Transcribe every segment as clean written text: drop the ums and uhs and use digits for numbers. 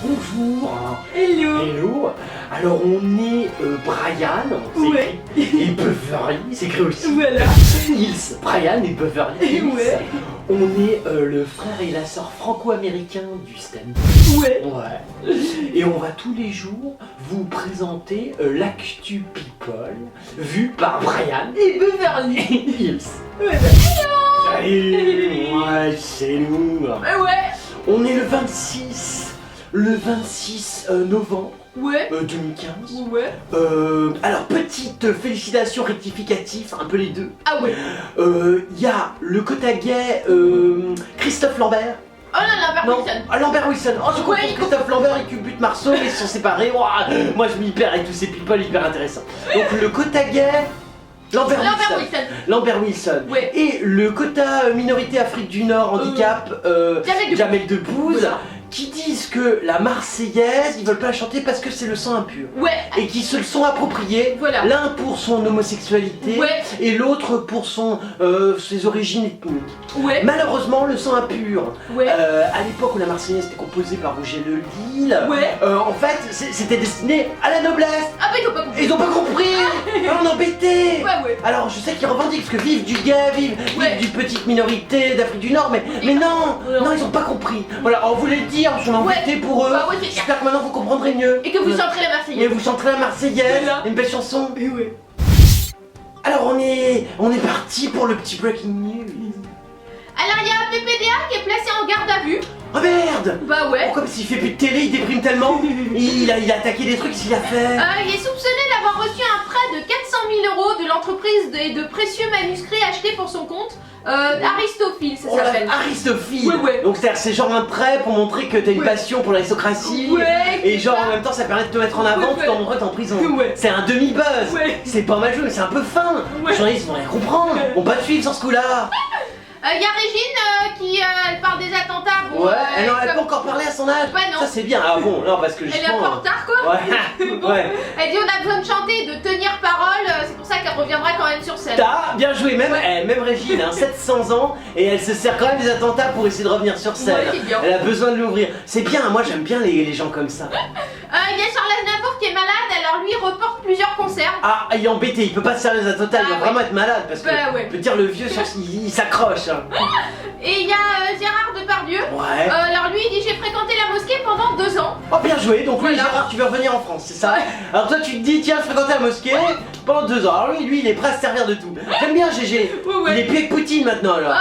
Bonjour. Hello. Hello. Alors on est Brian, Ouais. et Beverly, c'est écrit aussi. Voilà. Hills. Brian et Beverly Hills. Ouais. On est le frère et la sœur franco-américains du stand. Ouais. Ouais. Et on va tous les jours vous présenter l'actu people vu par Brian Et Beverly. Hills. Ouais. Salut. Ouais, c'est nous. Ouais. On est le 26 novembre Ouais. 2015. Ouais. Alors, petite félicitation rectificative, un peu les deux. Ah ouais. Il y a le Cotaguet Christophe Lambert. Oh là là, Non, Wilson. Lambert Wilson. Oh, je comprends Ouais, Christophe Lambert et Culbut Marceau, mais ils sont séparés. Ouah, moi, je m'y perds avec tous ces people hyper intéressants. Donc, le Cotaguet Lambert Wilson. Lambert Wilson. Ouais. Et le quota minorité Afrique du Nord handicap Jamel Debbouze. Voilà. Qui disent que la Marseillaise, ils veulent pas la chanter parce que c'est le sang impur. Ouais. Et qui se le sont appropriés, Voilà. l'un pour son homosexualité Ouais. et l'autre pour ses origines ethniques. Ouais. Malheureusement, le sang impur, Ouais. à l'époque où la Marseillaise était composée par Roger Le Lille, Ouais. en fait, c'était destiné à la noblesse. Ah bah ils ont pas compris. Et ils ont pas compris. On est embêtés. Ouais. Alors je sais qu'ils revendiquent parce que vive du gay, vive Ouais. d'une petite minorité d'Afrique du Nord, mais non, Non. non, ils ont pas compris. Voilà, on voulait le dire, je suis embêté pour eux. Bah ouais, c'est clair. J'espère que maintenant vous comprendrez mieux. Et que vous Ouais. chanterez la Et Marseillaise. vous chanterez la Marseillaise, Voilà. une belle chanson. Et ouais. Alors on est parti pour le petit breaking news. Alors il y a un PPDA qui est placé en garde à vue. Oh merde. Bah ouais. Pourquoi? Parce qu'il fait plus de télé, il déprime tellement. il a attaqué des trucs, qu'est-ce qu'il a fait? Il est soupçonné d'avoir reçu un prêt de 400 000 € de l'entreprise et de précieux manuscrits achetés pour son compte. Aristophile, ça Oh là, s'appelle. Aristophile. Ouais. Donc c'est genre un prêt pour montrer que t'as une Ouais. passion pour l'aristocratie. Ouais. Et genre en même temps ça permet de te mettre en avant Ouais. tout en montrant que t'es en prison. Ouais. C'est un demi-buzz. Ouais. C'est pas mal joué mais c'est un peu fin. Ouais. Les journalistes vont rien comprendre. Ouais. Vont pas te suivre sur ce coup-là. Il y a Régine qui elle parle des attentats. Bon, Ouais. Elle n'a comme- pas encore parlé à son âge. Ouais, non. Ça c'est bien. Ah bon, non parce que Elle est un peu en retard quoi. Ouais. Bon. Ouais. Elle dit on a besoin de chanter, de tenir parole, c'est pour ça qu'elle reviendra quand même sur scène. T'as bien joué, même, Ouais. même Régine, 700 ans, et elle se sert quand même des attentats pour essayer de revenir sur scène. Ouais, c'est bien. Elle a besoin de l'ouvrir. C'est bien, moi j'aime bien les gens comme ça. Il y a Charles Aznavour qui est malade, alors lui il reporte plusieurs concerts. Ah, il est embêté, il peut pas se servir des attentats, il Ah va ouais. vraiment être malade parce que Bah ouais. je peux te dire le vieux, il s'accroche. Hein. Et il y a Gérard Depardieu. Ouais. Alors lui il dit j'ai fréquenté la mosquée pendant 2 ans. Oh bien joué, donc lui Voilà. Gérard tu veux revenir en France, c'est ça? Ouais. Alors toi tu te dis tiens je fréquentais la mosquée pendant 2 ans, alors lui il est prêt à se servir de tout. J'aime bien GG, Ouais. il est plus avec Poutine maintenant alors. Bah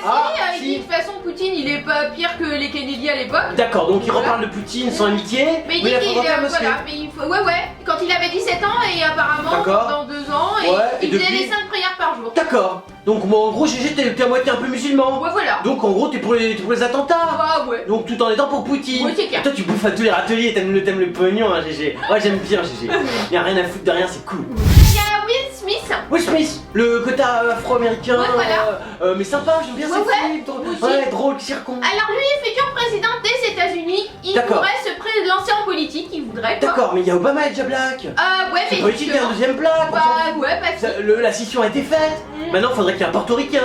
si, Ah, il si. dit de toute façon Poutine il est pas pire que les Kennedy à l'époque. D'accord, donc il Voilà. reparle de Poutine sans amitié, Mais il il dit a qu'il fréquenté la mosquée. voilà, mais il faut ouais, quand il avait 17 ans et apparemment D'accord. pendant 2 ans et Ouais, et il faisait depuis les 5 prières par jour. D'accord, donc moi en gros GG t'es à moitié un peu musulman. Ouais voilà. Donc en gros t'es pour les attentats. Ah ouais. Donc tout en étant pour Poutine. Ouais, c'est clair. Et toi tu bouffes à tous les râteliers, t'aimes le pognon hein GG. Ouais j'aime bien GG. Y'a rien à foutre de rien, c'est cool. Il y a Will Smith. Will Smith, le quota afro-américain, Ouais, voilà. mais sympa, j'aime bien Ouais, cette ouais, fille, moi aussi. ouais, drôle, circon. Alors lui, futur président des États-Unis, il D'accord. pourrait se lancer en politique, il voudrait quoi. D'accord, mais il y a Obama et déjà black. Ouais, C'est mais politique, il y a un justement- deuxième plat. Bah ouais, parce que... La scission a été faite. Mm. Maintenant, il faudrait qu'il y ait un portoricain.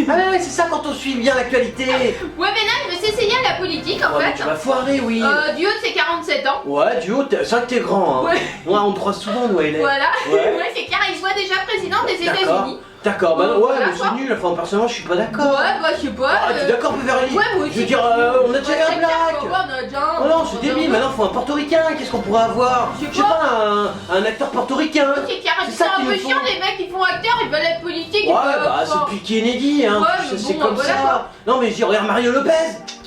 Ah ouais, c'est ça quand on suit bien l'actualité. Ouais, mais là, il veut s'essayer à la politique en Ouais, mais fait. tu vas foirer, oui. Du haut de ses 47 ans. Ouais, du haut, c'est vrai que t'es grand. Hein. Ouais. Ouais, on te croise souvent, nous, Hélène. Voilà. Ouais. Ouais, c'est clair, il se voit déjà président des D'accord. États-Unis. D'accord, bah non, ouais, Voilà, mais quoi. c'est nul. Enfin, personnellement, je suis pas d'accord. Ouais, bah je sais pas. Ah, tu es d'accord, Beverly? Ouais, moi aussi. Je veux dire, on a déjà eu un black. Ouais, on a déjà un. Oh non, c'est débile, maintenant faut un portoricain, qu'est-ce qu'on pourrait avoir? Je sais Je sais pas, un acteur portoricain. C'est clair, C'est c'est ça un qu'il peu nous faut. chiant, les mecs qui font acteur, ils veulent être politiques. Ouais, bah c'est depuis Kennedy, hein, Ouais, c'est mais c'est bon, comme voilà, ça. quoi. Non mais je dis, regarde Mario Lopez,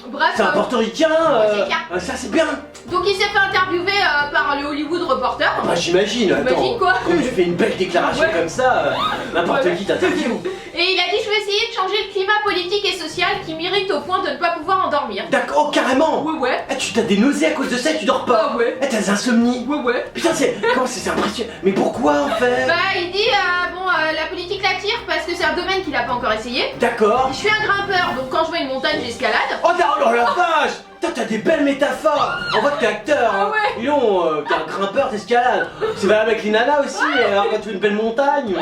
Bref, c'est un portoricain, c'est clair. ça c'est bien. donc il s'est fait interviewer par le Hollywood Reporter. Ah bah j'imagine, attends, T'imagines, quoi. quand tu fais une belle déclaration Ouais. comme ça, n'importe Ouais. qui t'interviewe. Et il a dit je vais essayer de changer le climat politique et social qui m'irrite au point de ne pas pouvoir endormir. D'accord, oh, carrément. Ouais. Eh, tu t'as des nausées à cause de ça, tu dors pas. Ah ouais. Eh, t'as des insomnies. Ouais. Putain, c'est impressionnant. Mais pourquoi en fait? Bah il dit la politique l'attire parce que c'est un domaine qu'il a pas encore essayé. D'accord. Je suis un grimpeur donc quand je vois une montagne j'escalade. Oh la vache! T'as des belles métaphores. On voit que t'es acteur. Ah Hein. ouais. Dis donc, t'es un grimpeur d'escalade. C'est valable avec les nanas aussi. Alors quand tu veux une belle montagne.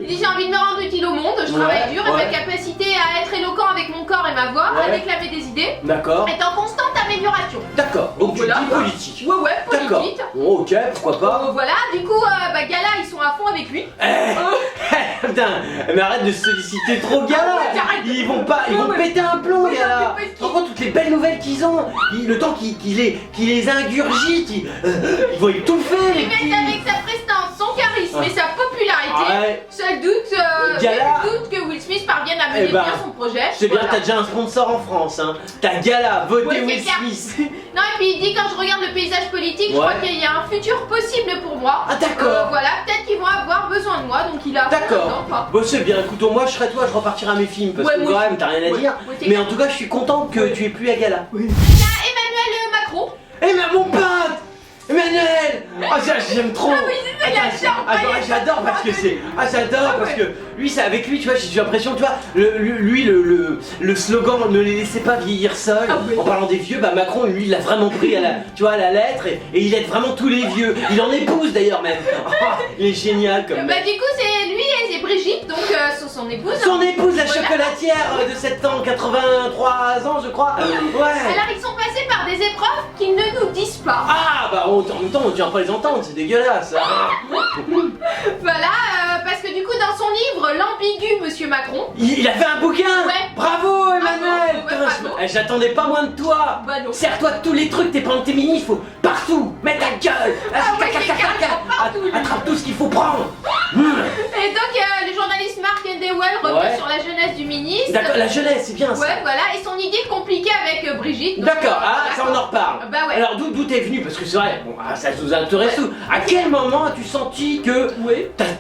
Il dit j'ai envie de me rendre utile au monde, je travaille dur et ma capacité à être éloquent avec mon corps et ma voix, à déclamer des idées, D'accord. est en constante amélioration. D'accord. Donc tu voilà, dis politique. Ouais, D'accord. politique. Bon, ok, pourquoi pas. Voilà, du coup, Gala, ils sont à fond avec lui. Putain, mais arrête de solliciter trop Gala. Ils vont péter un plomb, Gala. Tu te rends compte toutes les belles nouvelles qu'ils ont. Le temps qu'ils les ingurgitent, ils vont étouffer les Il petits. met avec sa prestance, son charisme et sa popularité. Ouais. Seul doute, Gala. doute que Will Smith parvienne à mener Eh ben, bien son projet. C'est bien, t'as déjà un sponsor en France, hein. T'as Gala, votez Ouais, Will c'est clair. Smith. Non, et puis il dit quand je regarde le paysage politique, je crois qu'il y a un futur possible pour moi. Ah d'accord. Voilà, peut-être qu'ils vont avoir besoin de moi, donc il a. D'accord. Bon c'est bien, écoute, moi je serais toi, je repartirais à mes films parce que quand même t'as rien à dire. Mais en tout cas je suis content que tu aies plus à Gala. Il y a Emmanuel Macron. Eh mais mon pote Emmanuel. Ah j'aime trop. Ah oui, c'est ça, j'adore parce que c'est. Ah j'adore parce que lui c'est avec lui tu vois, j'ai l'impression tu vois le slogan ne les laissez pas vieillir seuls. En parlant des vieux, bah Macron lui il l'a vraiment pris à la tu vois à la lettre et il aide vraiment tous les vieux. Il en épouse d'ailleurs même. Il est génial comme. Bah du coup c'est lui et c'est Brigitte, donc son épouse. Son épouse la chocolatière de 7 ans, 83 ans je crois. Ouais. Alors ils sont passés par des épreuves qu'ils ne nous disent pas. Ah bah en même temps on tient pas les entendre, c'est dégueulasse. Voilà, parce que du coup dans son livre L'ambigu Monsieur Macron. Il a fait un bouquin. Ouais. Bravo Emmanuel. Bravo, ouais, bravo. J'attendais pas moins de toi. Bah non. Sers-toi de tous les trucs, t'es pendant tes mini, il faut partout, mets ta gueule. Attrape tout ce qu'il faut prendre. Et donc le journaliste Mark Endewell revient sur la jeunesse du ministre. D'accord, la jeunesse, c'est bien ça. Ouais, voilà, et son idée compliquée avec Brigitte. D'accord, ça on en reparle. Bah ouais. Alors d'où t'es venu? Parce que c'est vrai, bon, ça nous intéresse tous. À quel moment as-tu senti que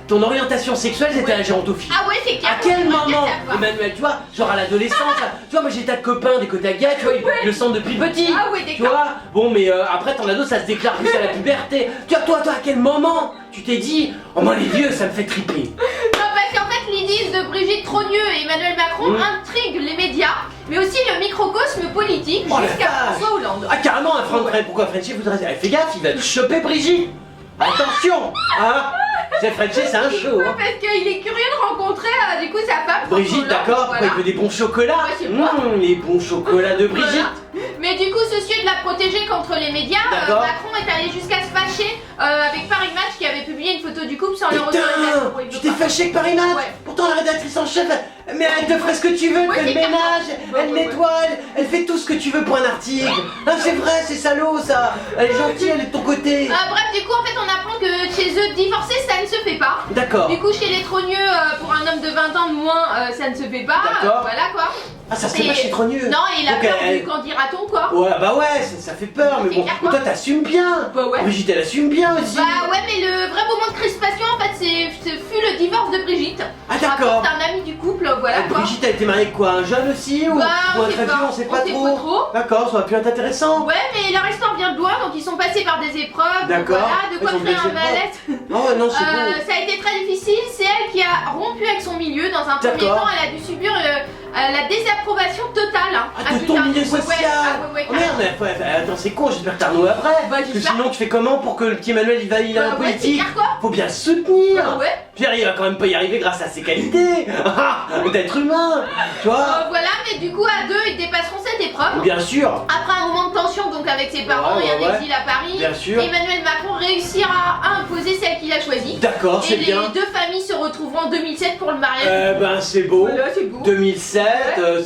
ton orientation sexuelle c'était la gérontophilie? Ah ouais, c'est clair. À quel moment, Emmanuel, tu vois, genre à l'adolescence, tu vois, moi j'ai tas de copains, des cotagas, tu vois, ils le sentent depuis petit. Ah ouais, tu vois, bon, mais après ton ado, ça se déclare plus à la puberté. Tu vois, toi, à quel moment tu t'es dit, oh moi les vieux, ça me fait triper? Non, parce qu'en fait, l'idée de Brigitte Trogneux et Emmanuel Macron intrigue les médias, mais aussi le microcosme politique jusqu'à François Hollande. Ah carrément, un Français, pourquoi Frenchy voudrait dire, fais gaffe, il va te choper Brigitte. Attention, hein. C'est Frenchy, c'est un show. Parce qu'il est curieux de rencontrer du coup sa femme. Brigitte, d'accord, il veut des bons chocolats. Les bons chocolats de Brigitte. Voilà. Mais du coup, soucieux de la protéger contre les médias, Macron est allé jusqu'à se fâcher avec Paris Match qui avait publié une photo du couple sans leur autorisation. Tu t'es fâché avec Paris Match? Pourtant la rédactrice en chef, mais elle te ferait ce que tu veux, elle fait le ménage, elle nettoie, elle fait tout ce que tu veux pour un article. Non c'est vrai, c'est salaud ça. Elle est gentille, elle est de ton côté. Bref, du coup en fait on apprend que chez eux divorcer ça ne se fait pas. D'accord. Du coup chez les Trogneux, pour un homme de 20 ans de moins, ça ne se fait pas. Voilà quoi. Ah ça se fait pas chez Trogneux. Non, et il a peur du qu'en dira-t-on quoi. Ouais bah ouais, ça fait peur, mais bon, mais toi t'assumes bien. Bah ouais. Brigitte elle assume bien aussi. Bah ouais, mais le vrai moment de crispation en fait ce fut le divorce de Brigitte. Ah d'accord. C'est un ami du couple, voilà quoi. Brigitte a été mariée avec quoi, un jeune aussi ou un très vieux, on sait pas trop. D'accord, ça va plus être intéressant. Ouais, mais leur histoire vient de loin, donc ils sont passés par des épreuves. D'accord. Voilà, de quoi créer un mal-être. Oh non, c'est bon. Ça a été très difficile, c'est elle qui a rompu avec son milieu. Dans un premier temps, elle a dû subir la désapprobation totale. Ah, de ton milieu social. Oh merde, attends, c'est con, j'espère que t'as renoué après. Parce que sinon, tu fais comment pour que le petit Emmanuel il aille en politique? Faut bien le soutenir. Pierre, il va quand même pas y arriver grâce à ses qualités d'être humain, tu vois. Voilà, mais du coup, à deux, ils dépasseront cette épreuve. Bien sûr. Après un moment de tension, donc avec ses parents et un exil à Paris, Emmanuel Macron réussira à imposer celle qu'il a choisie. D'accord, c'est bien. Et les deux familles se retrouveront en 2007 pour le mariage. Ben, c'est beau. Voilà, c'est beau. 2007,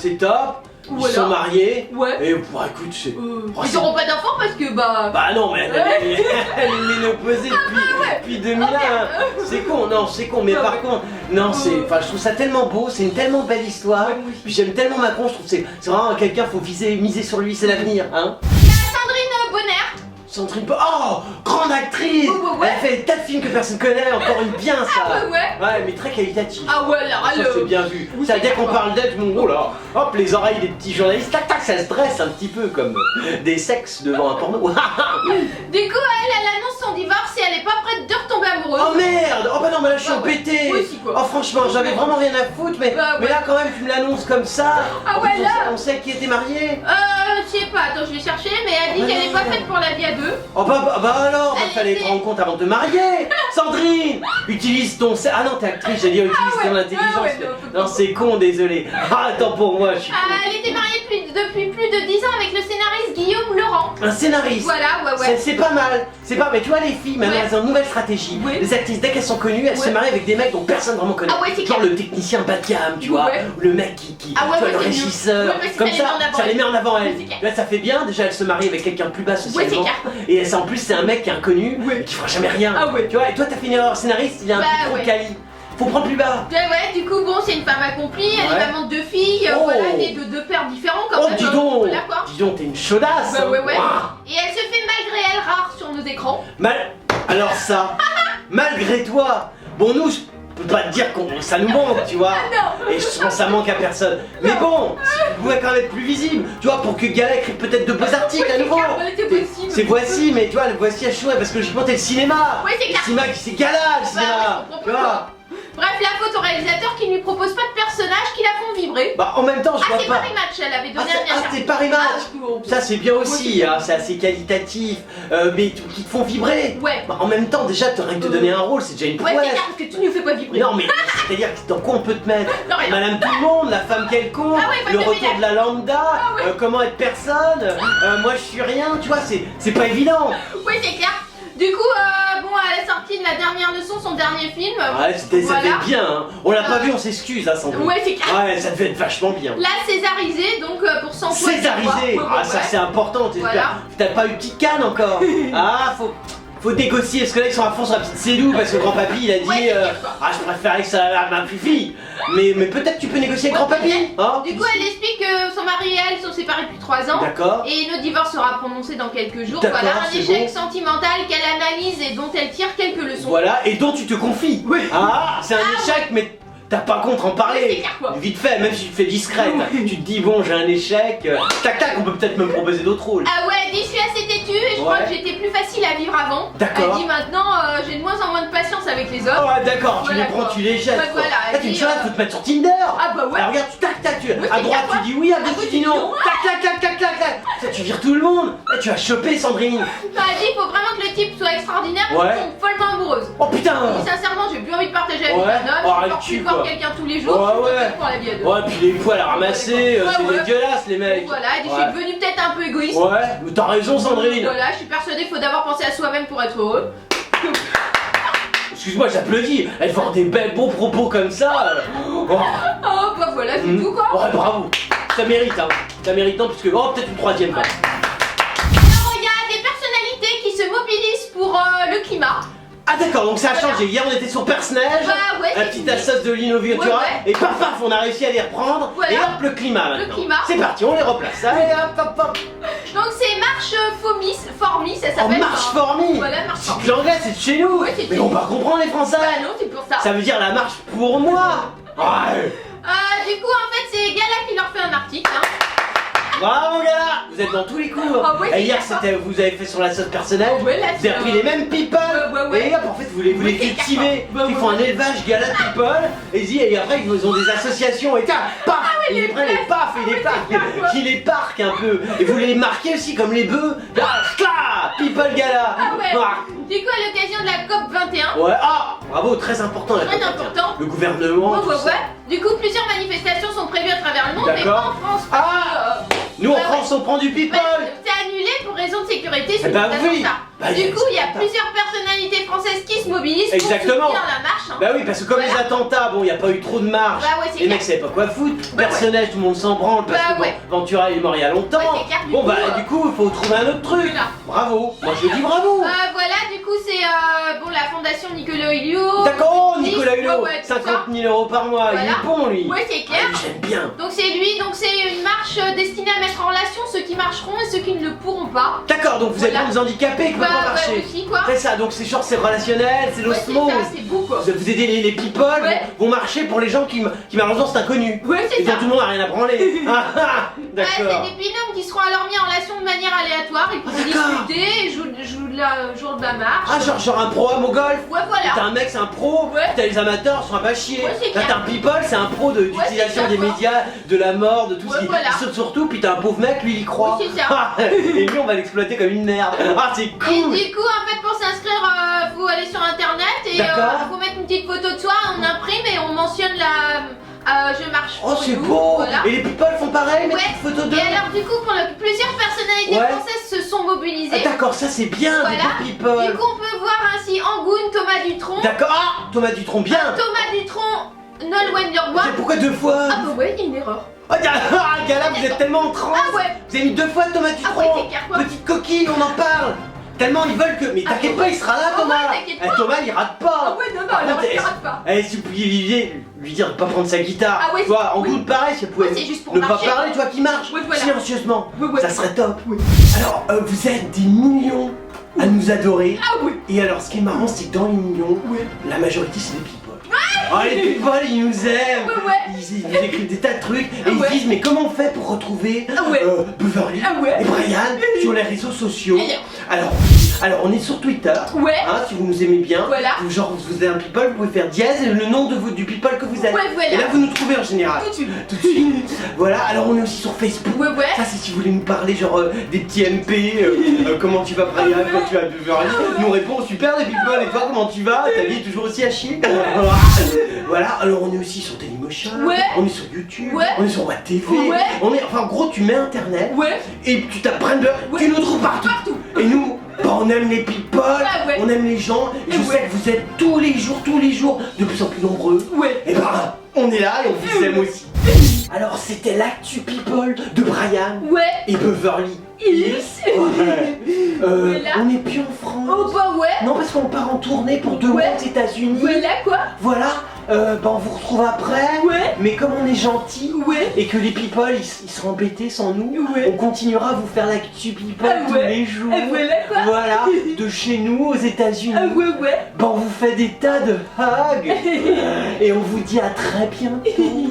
c'est top. Ils sont mariés. Et bah écoute, c'est. Ils auront pas d'enfants parce que bah. Bah non, mais elle est opposée depuis 2001. C'est con, non, c'est con, mais par contre, non, c'est. Enfin, je trouve ça tellement beau, c'est une tellement belle histoire. Puis j'aime tellement Macron, je trouve que c'est vraiment quelqu'un, faut miser sur lui, c'est l'avenir, hein. Sandrine Bonnaire. Sandrine Bonnaire, oh, grande actrice. Elle fait des tas de films que personne connaît, encore une bien ça. Ouais, mais très qualitatif. Ah ouais, là, ça c'est bien vu. Ça, dès qu'on parle d'elle, tout le monde, oh là, hop, les oreilles des petits journalistes, tac tac, ça se dresse un petit peu comme des sexes devant un porno. Du coup, elle annonce son divorce et elle est pas prête de retomber amoureuse heureuse. Oh merde! Oh bah non, mais là je suis embêté! Moi aussi, quoi. Oh franchement, j'avais vraiment rien à foutre, mais là quand même tu me l'annonces comme ça. Ah ouais, là. On sait qui était marié. Je sais pas, attends, je vais chercher, mais elle dit qu'elle est pas faite pour la vie à deux. Oh bah alors, Elle fallait te rendre compte avant de te marier. Sandrine, utilise ton... Ah non, t'es actrice, j'ai dit utilise ton intelligence. Non, c'est con, désolé. Ah, attends pour moi, je suis... Elle était mariée depuis plus de 10 ans avec le scénariste Guillaume Laurent. Un scénariste. Voilà, ouais. C'est pas mal. C'est pas... Mais tu vois, les filles, maintenant, elles ont une nouvelle stratégie. Les actrices, dès qu'elles sont connues, elles se marient avec des mecs dont personne vraiment connaît. Ah ouais, c'est genre le technicien bas de gamme, tu vois. Ou le mec qui tu vois, le régisseur. Comme ça, ça les met en avant, elle. Là, ça fait bien. Déjà, elle se marie avec quelqu'un de plus bas socialement. Et en plus, c'est un mec qui est inconnu, qui fera jamais rien. Tu vois, et toi, t'as fait une erreur. Scénariste, il est un peu trop quali. Faut prendre plus bas. Ouais, du coup, bon, c'est une femme accomplie, elle est maman de 2 filles, voilà, née de 2 pères différents quand même. Dis donc, voilà, quoi. dis donc, t'es une chaudasse. Ouais. Et elle se fait malgré elle rare sur nos écrans. Alors ça, malgré toi, bon nous, je peux pas te dire que ça nous manque, tu vois. Non. Et je pense que ça manque à personne. Mais bon, vous pouvez quand même être plus visible, tu vois, pour que Gala écrive peut-être de beaux articles à nouveau. C'est Voici, mais tu vois, le Voici a choué parce que j'ai monté le cinéma. Ouais, c'est clair. Le cinéma, c'est Gala, le cinéma. Tu vois. Bref, la faute au réalisateur qui ne lui propose pas de personnages qui la font vibrer. Bah en même temps, je vois pas. C'est Paris Match, elle avait donné un lien. C'est Paris Match. Ça c'est bien aussi, hein, c'est assez qualitatif, mais qui te font vibrer. Ouais. Bah, en même temps, déjà, rien que te donner un rôle, c'est déjà une prouesse. Ouais, c'est clair, parce que tu ne fais pas vibrer. Non mais c'est-à-dire dans quoi on peut te mettre? Madame tout le monde, la femme quelconque, le retour de la lambda, comment être personne, moi je suis rien, tu vois, c'est pas évident. Oui, c'est clair. Du coup, bon, à la sortie de la dernière leçon, son dernier film. Ouais, ça fait bien, hein. On l'a pas vu, on s'excuse, hein, sans doute. Ouais, c'est clair. Ouais, ça devait être vachement bien. La césarisée, donc pour 100 points. Césarisée. Ah, ça c'est important, t'as pas eu petite canne encore. Ah, faut négocier parce que là ils sont à fond sur la petite Cédou parce que grand-papy il a dit je préférais que ça à ma fille. Mais peut-être tu peux négocier avec grand-papy. Hein, du coup elle explique que son mari et elle sont séparés depuis 3 ans. D'accord. Et le divorce sera prononcé dans quelques jours. Voilà, un échec sentimental qu'elle analyse et dont elle tire quelques leçons. Voilà, et dont tu te confies. Ah, c'est un échec mais t'as pas contre en parler. Vite fait, même si tu te fais discrète, tu te dis bon j'ai un échec, tac, on peut peut-être me proposer d'autres rôles. Ah ouais, elle dit je suis assez têtue et je crois que j'étais plus facile à vivre avant. D'accord. Elle dit maintenant j'ai de moins en moins de patience avec les hommes. Oh d'accord, tu les prends, tu les jettes. Là t'es une chose, faut te mettre sur Tinder. Ah bah ouais. Alors regarde, tac, à droite tu dis oui, à gauche tu dis non. Tac. Ça tu vires tout le monde. Là tu as chopé Sandrine. Non, elle dit il faut vraiment que le type soit extraordinaire parce qu'elle tombe follement amoureuse. Oh putain. Sincèrement j'ai plus envie de partager avec un homme, je peux voir quelqu'un tous les jours, pour la vie à deux. Ouais, puis les poils à ramasser, c'est dégueulasse les mecs. Voilà, elle dit je suis devenue peut-être un peu égoïste. Ouais, t'as raison Sandrine. Voilà, je suis persuadée qu'il faut d'abord penser à soi-même pour être heureux. Excuse-moi, j'applaudis. Elle fait des beaux propos comme ça. Oh bah voilà, c'est tout quoi. Ouais, bravo. Ça mérite, hein. Ça mérite, non, parce que peut-être une troisième. Alors il y a des personnalités qui se mobilisent pour le climat. Ah d'accord, donc ça a changé. Hier on était sur Perce-Neige, la petite assoce de Lino Ventura, et paf, on a réussi à les reprendre. Et hop, le climat maintenant. C'est parti, on les replace. Allez hop. Donc c'est Marche Formi, ça s'appelle. Marche Formi. Voilà, Marche Formi. L'anglais c'est de chez nous. Mais on va comprendre les Français. Bah non, c'est pour ça. Ça veut dire la marche pour moi. Ouais. Du coup en fait c'est Gala qui leur fait un article. Bravo Gala, vous êtes dans tous les cours. Et hier vous avez fait sur la sauce personnelle. Vous avez pris les mêmes people. Et hop, en fait vous les cultivez. Ils font un élevage Gala people. Et après ils ont des associations et paf, ils les prennent et paf, ils les parquent un peu. Et vous les marquez aussi comme les bœufs. People Gala. Du coup à l'occasion de la COP 21. Bravo, très important la COP 21. Très important. Le gouvernement. Du coup plusieurs manifestations sont prévues à travers le monde, mais pas en France. Nous en France on prend du people. C'est annulé pour raison de sécurité. Du coup il y a plusieurs personnalités françaises qui se mobilisent pour soutenir la marche. Bah oui, parce que comme les attentats, bon il n'y a pas eu trop de marche. Les mecs savaient pas quoi foutre. Personnage, tout le monde s'en branle parce que Ventura il est mort il y a longtemps. Bon bah du coup il faut trouver un autre truc. Bravo, moi je dis bravo. Voilà, du coup c'est la fondation Nicolas Hulot. D'accord, Nicolas Hulot, 50 000 € par mois, il est bon lui. Ouais, c'est clair. J'aime bien. Donc c'est lui, donc c'est une marche destinée à mettre en relation ceux qui marcheront et ceux qui ne le pourront pas. D'accord, donc vous êtes des handicapés qui peuvent pas marcher. C'est ça, donc c'est genre c'est relationnel, c'est l'osmose. C'est beau quoi. Vous aidez les people vont marcher pour les gens qui malheureusement c'est inconnu. C'est et dont tout le monde a rien à branler. D'accord. C'est des binômes qui seront alors mis en relation de manière aléatoire, ils pourront discuter, jouer de le jour de la marche. Ah, genre un pro au golf. Ouais, voilà. T'as un mec, c'est un pro. Ouais. T'as les amateurs, ils sont pas chier. Ouais, c'est Là, t'as un people, c'est un pro d'utilisation des médias, de la mort, de tout ce qui saute surtout. Puis t'as un pauvre mec, lui, il y croit. Oui, c'est ça. Et lui, on va l'exploiter comme une merde. Ah, c'est Et cool. du coup, en fait, pour s'inscrire, faut aller sur internet et faut mettre une petite photo de soi, on imprime et on mentionne je marche Oh, pour c'est you, beau. voilà. Et les people font pareil, mettent Ouais. une photo d'eux. Et alors, du coup, plusieurs personnalités françaises se sont mobilisées. Ah, d'accord, ça c'est bien, Voilà. des people. Du coup, on peut voir ainsi Angoune, Thomas Dutronc. D'accord, ah, Thomas Dutronc, bien. Thomas Dutronc, Nolwenn Leroy. Mais pourquoi 2 fois? Ah bah ouais, il y a une erreur. Oh, gars, vous êtes tellement en transe. Ah ouais. Vous avez mis 2 fois Thomas Ah Dutronc. ouais, c'est clair quoi. Petite coquille, on en parle. Tellement ils veulent que. Mais t'inquiète pas, il sera là, Ah Thomas. ouais, t'inquiète pas. Thomas, il rate pas. Ah ouais, non, Par alors contre, il rate pas. si vous pouviez lui dire de pas prendre sa guitare. Ah ouais, tu vois, en oui. goutte pareil, si vous pouvez Ouais, c'est juste pour ne marcher, pas parler, quoi. tu vois, qui marche Ouais, voilà. silencieusement. Ouais. Ça serait top. Alors, vous êtes des millions à nous adorer. Ah oui. Et alors, ce qui est marrant, c'est que dans les millions, la majorité, c'est des people. Ah, les people, ils nous aiment. Ouais. Ils nous écrivent des tas de trucs et ils se disent, mais comment on fait pour retrouver Beverly et Brian sur les réseaux sociaux? Alors, on est sur Twitter. Hein, si vous nous aimez bien. Voilà. Genre, vous êtes un people, vous pouvez faire dièse et le nom du people que vous êtes. Ouais, voilà. Et là, vous nous trouvez en général. Tout de suite. Tout de suite. Voilà, alors on est aussi sur Facebook. Ouais. Ça, c'est si vous voulez nous parler, genre des petits MP. Comment tu vas, Brian? Quand tu vas, Beverly? Nous répond super, les people. Et toi, comment tu vas? Ta vie est toujours aussi à chier? Voilà, alors on est aussi sur Dailymotion. On est sur YouTube. On est sur WebTV. On est, enfin, en gros, tu mets internet. Et tu tapes Brenda. Tu nous trouves partout. Et nous, on aime les people, on aime les gens. Et je sais que vous êtes tous les jours, de plus en plus nombreux. Et ben, on est là et on vous aime aussi. Alors, c'était l'actu people de Brian et Beverly Hills. On n'est plus en France. Oh bah ouais. Non, parce qu'on part en tournée pour 2 mois aux États-Unis. Voilà quoi. Voilà. On vous retrouve après. Mais comme on est gentil et que les people ils seront embêtés sans nous, on continuera à vous faire l'actu people tous les jours. Voilà, de chez nous aux États-Unis. On vous fait des tas de hugs et on vous dit à très bientôt.